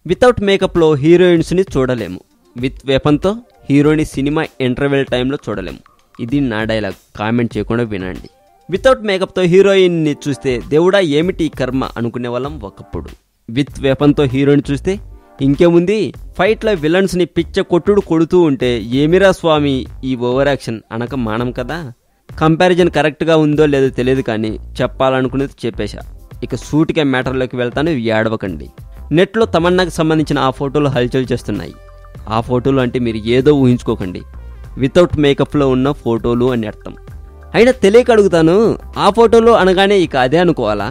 Without మేకప్లో హీరోయిన్స్ని చూడలేము, with వెపన్తో హీరోని cinema interval టైంలో చూడలేము. ఇది నా డైలాగ్, కామెంట్ చేయకుండా వినండి. వితౌట్ మేకప్తో హీరోయిన్ని చూస్తే దేవుడా ఏమిటి కర్మ అనుకునే వాళ్ళం ఒకప్పుడు. విత్ వెపన్తో హీరోయిన్ చూస్తే ఇంకేముంది, ఫైట్లో విలన్స్ని పిచ్చ కొడుతూ ఉంటే ఏమిరా స్వామి ఈ ఓవర్ యాక్షన్ అనక మానం కదా. కంపారిజన్ కరెక్ట్గా ఉందో లేదో తెలియదు, కానీ చెప్పాలనుకునేది చెప్పేశా. ఇక సూటిగా మ్యాటర్లోకి వెళ్తాను, ఏడవకండి. నెట్లో తమన్నాకు సంబంధించిన ఆ ఫోటోలు హల్చల్ చేస్తున్నాయి. ఆ ఫోటోలు అంటే మీరు ఏదో ఊహించుకోకండి, వితౌట్ మేకప్లో ఉన్న ఫోటోలు అని అర్థం. అయినా తెలియక అడుగుతాను, ఆ ఫోటోలు అనగానే ఇక అదే అనుకోవాలా?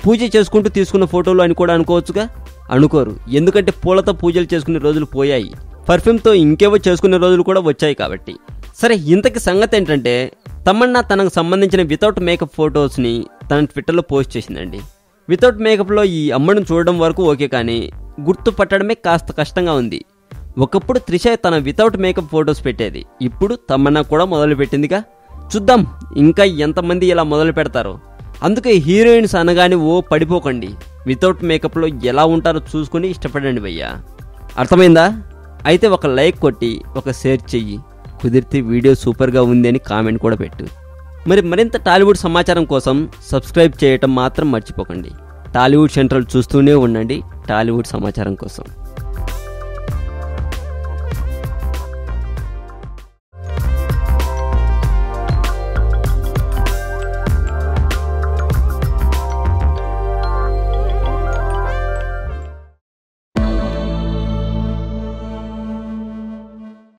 పూజ చేసుకుంటూ తీసుకున్న ఫోటోలు అని కూడా అనుకోవచ్చుగా? అనుకోరు, ఎందుకంటే పూలతో పూజలు చేసుకునే రోజులు పోయాయి, పర్ఫ్యూమ్తో ఇంకేవో చేసుకునే రోజులు కూడా వచ్చాయి కాబట్టి. సరే, ఇంతకి సంగతి ఏంటంటే తమన్నా తనకు సంబంధించిన వితౌట్ మేకప్ ఫొటోస్ని తన ట్విట్టర్లో పోస్ట్ చేసిందండి. వితౌట్ మేకప్లో ఈ అమ్మను చూడడం వరకు ఓకే, కానీ గుర్తుపట్టడమే కాస్త కష్టంగా ఉంది. ఒకప్పుడు త్రిష తన వితౌట్ మేకప్ ఫొటోస్ పెట్టేది, ఇప్పుడు తమన్నా కూడా మొదలు పెట్టిందిగా. చూద్దాం ఇంకా ఎంతమంది ఇలా మొదలు పెడతారో. అందుకే హీరోయిన్స్ అనగానే ఓ పడిపోకండి, వితౌట్ మేకప్లో ఎలా ఉంటారో చూసుకుని ఇష్టపడండి భయ్యా. అర్థమైందా? అయితే ఒక లైక్ కొట్టి ఒక షేర్ చెయ్యి, కుదిరితే వీడియో సూపర్గా ఉంది అని కామెంట్ కూడా పెట్టు. మరింత టాలీవుడ్ సమాచారం కోసం సబ్స్క్రైబ్ చేయటం మాత్రం మర్చిపోకండి. టాలీవుడ్ సెంట్రల్ చూస్తూనే ఉండండి టాలీవుడ్ సమాచారం కోసం.